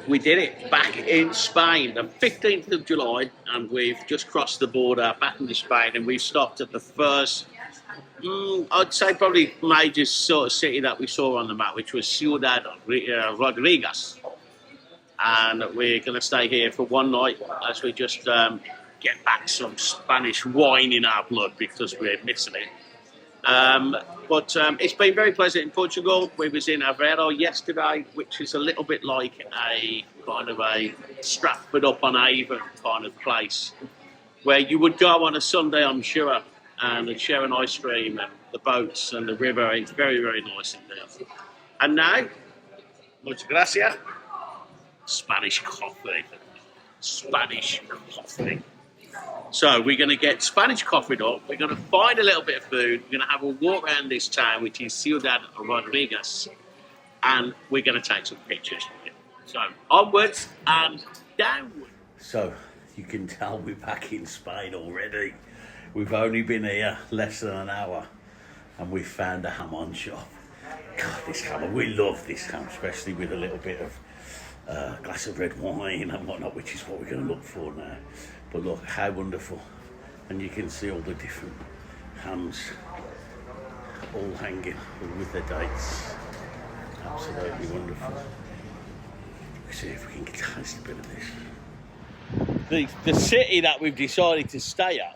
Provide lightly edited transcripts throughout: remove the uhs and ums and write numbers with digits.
we did it back in Spain, the 15th of July, and we've just crossed the border back into Spain, and we've stopped at the first, I'd say probably major sort of city that we saw on the map, which was Ciudad Rorbigo. And we're going to stay here for one night as we just get back some Spanish wine in our blood because we're missing it. But it's been very pleasant in Portugal. We was in Aveiro yesterday, which is a little bit like a kind of a Stratford-upon-Avon kind of place, where you would go on a Sunday, I'm sure, and share an ice cream and the boats and the river. It's very, very nice in there. And now, muchas gracias, Spanish coffee. Spanish coffee. So we're going to get Spanish coffee up, we're going to find a little bit of food, we're going to have a walk around this town, which is Ciudad Rorbigo, and we're going to take some pictures. So onwards and downwards. So you can tell we're back in Spain already. We've only been here less than an hour and we found a ham shop. God, this ham, we love this ham, especially with a little bit of glass of red wine and whatnot, which is what we're going to look for now. But look how wonderful, and you can see all the different hams all hanging with their dates. Absolutely wonderful. Let's see if we can get a taste a bit of this. The city that we've decided to stay at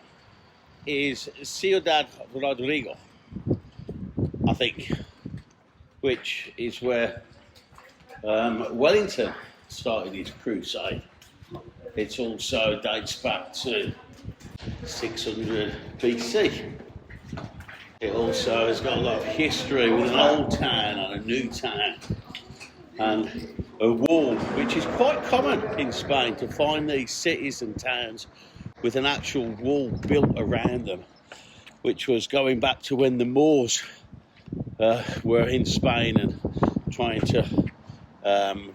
is Ciudad Rorbigo, I think, which is where Wellington started his crusade. It also dates back to 600 BC. It also has got a lot of history with an old town and a new town and a wall, which is quite common in Spain to find these cities and towns with an actual wall built around them, which was going back to when the Moors were in Spain and trying to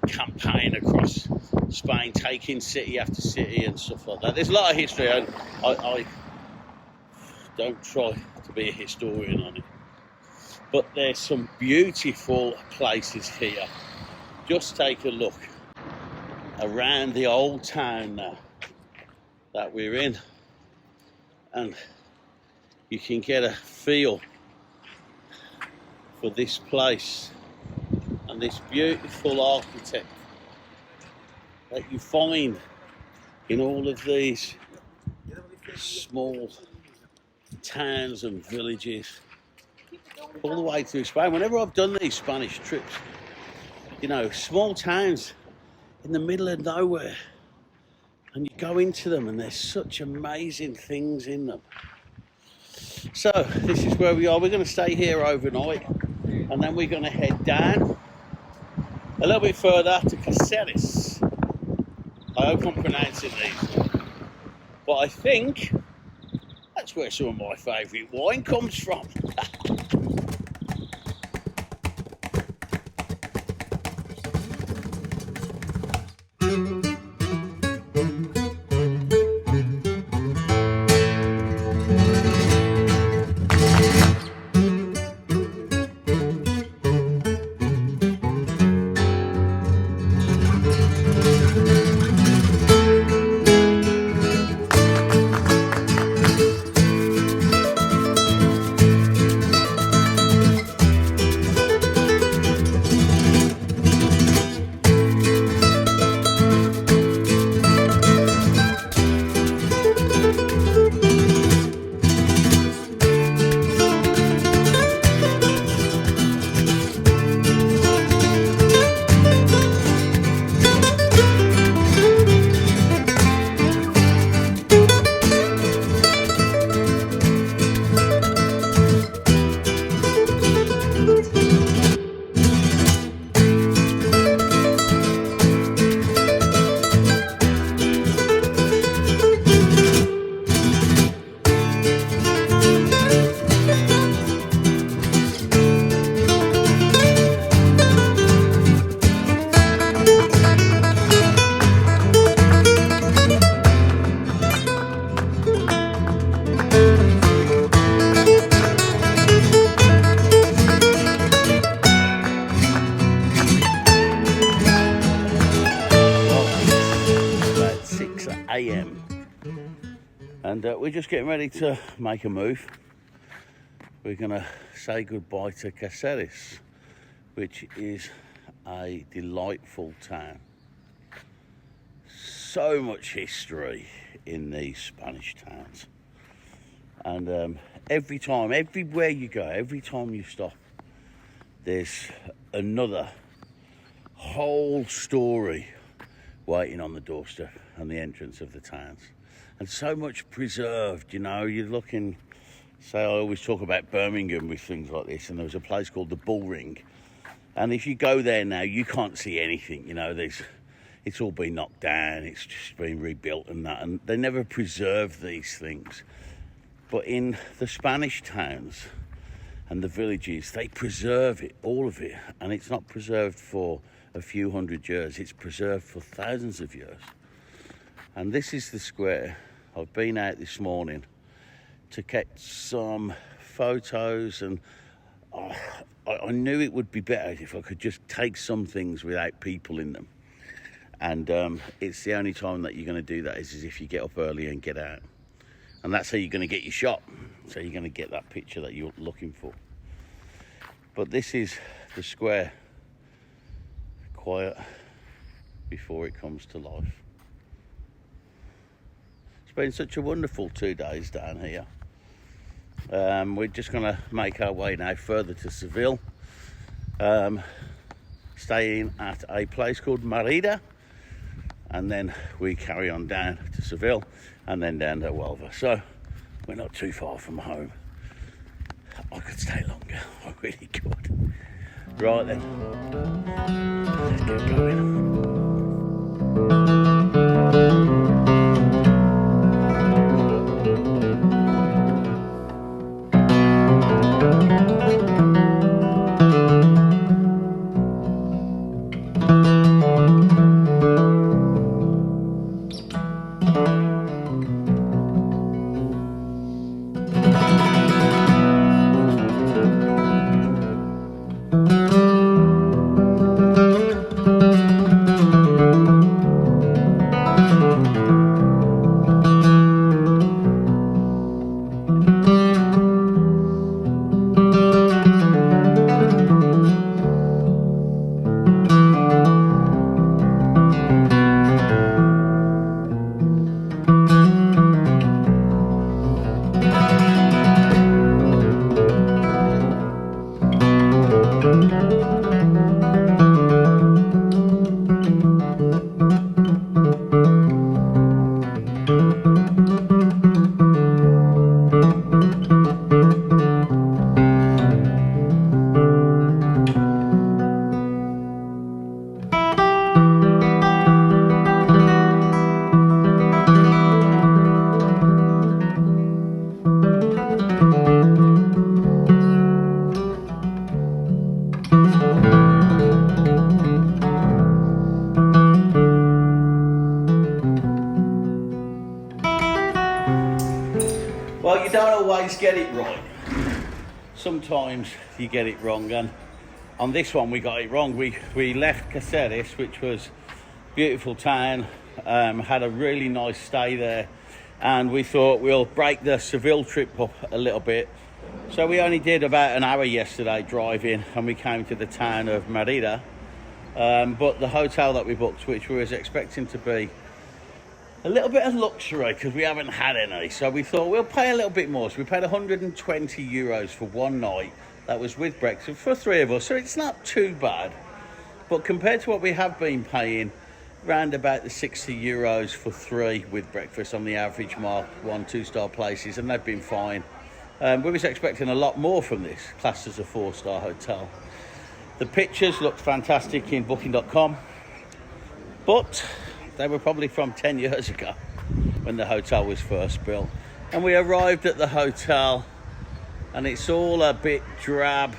campaign across Spain, taking city after city and stuff like that. There's a lot of history, and I don't try to be a historian on it, but there's some beautiful places here. Just take a look around the old town now that we're in, and you can get a feel for this place and this beautiful architecture that you find in all of these small towns and villages all the way through Spain. Whenever I've done these Spanish trips, you know, small towns in the middle of nowhere, and you go into them and there's such amazing things in them. So this is where we are. We're going to stay here overnight, and then we're going to head down a little bit further to Caceres. I hope I'm pronouncing these, but I think that's where some of my favourite wine comes from. a.m. and we're just getting ready to make a move. We're gonna say goodbye to Caceres, which is a delightful town. So much history in these Spanish towns, and everywhere you go, every time you stop, there's another whole story waiting on the doorstep and the entrance of the towns, and so much preserved. You know, you're looking, say, I always talk about Birmingham with things like this, and there was a place called the Bull Ring, and if you go there now, you can't see anything. You know, it's all been knocked down, it's just been rebuilt and that, and they never preserve these things. But in the Spanish towns and the villages, they preserve it, all of it, and it's not preserved for a few hundred years, it's preserved for thousands of years. And this is the square. I've been out this morning to get some photos, and I knew it would be better if I could just take some things without people in them. And it's the only time that you're going to do that is if you get up early and get out. And that's how you're going to get your shot. So you're going to get that picture that you're looking for. But this is the square. Quiet before it comes to life. It's been such a wonderful 2 days down here. We're just going to make our way now further to Seville. Staying at a place called Merida. And then we carry on down to Seville and then down to 𝗥𝗶𝗱𝗲𝗏. So we're not too far from home. I could stay longer, I really could. Right then, let's get going. Well, you don't always get it right. Sometimes you get it wrong, and on this one we got it wrong. We left Caceres, which was a beautiful town, had a really nice stay there, and we thought we'll break the Seville trip up a little bit. So we only did about an hour yesterday driving, and we came to the town of Merida. But the hotel that we booked, which we was expecting to be a little bit of luxury because we haven't had any, so we thought we'll pay a little bit more. So we paid 120 euros for one night. That was with breakfast for 3 of us, so it's not too bad. But compared to what we have been paying, round about the 60 euros for 3 with breakfast on the average mark, 1-2-star places, and they've been fine. We was expecting a lot more from this, classed as a 4-star hotel. The pictures looked fantastic in booking.com, but they were probably from 10 years ago when the hotel was first built. And we arrived at the hotel and it's all a bit drab.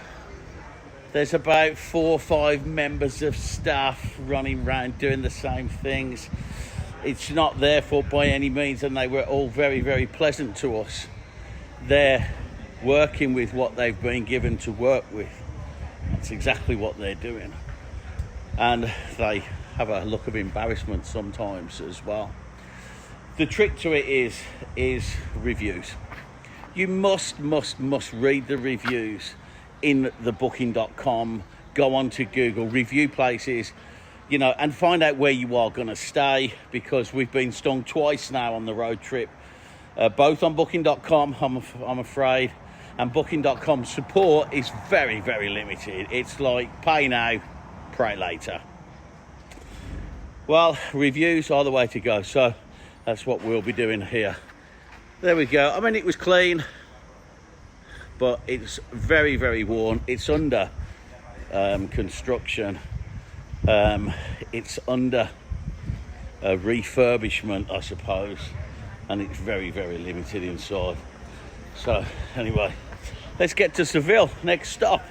There's about 4 or 5 members of staff running around doing the same things. It's not their fault by any means, and they were all very, very pleasant to us. They're working with what they've been given to work with. That's exactly what they're doing. And they have a look of embarrassment sometimes as well. the trick to it is reviews. You must read the reviews in the booking.com. Go on to Google, review places, you know, and find out where you are going to stay, because we've been stung twice now on the road trip, both on booking.com, I'm afraid, and booking.com support is very limited. It's like pay now, pray later. Well, reviews are the way to go, so that's what we'll be doing here. There we go. I mean, it was clean, but it's very worn. It's under construction. It's under a refurbishment, I suppose, and it's very limited inside. So anyway, let's get to Seville, next stop.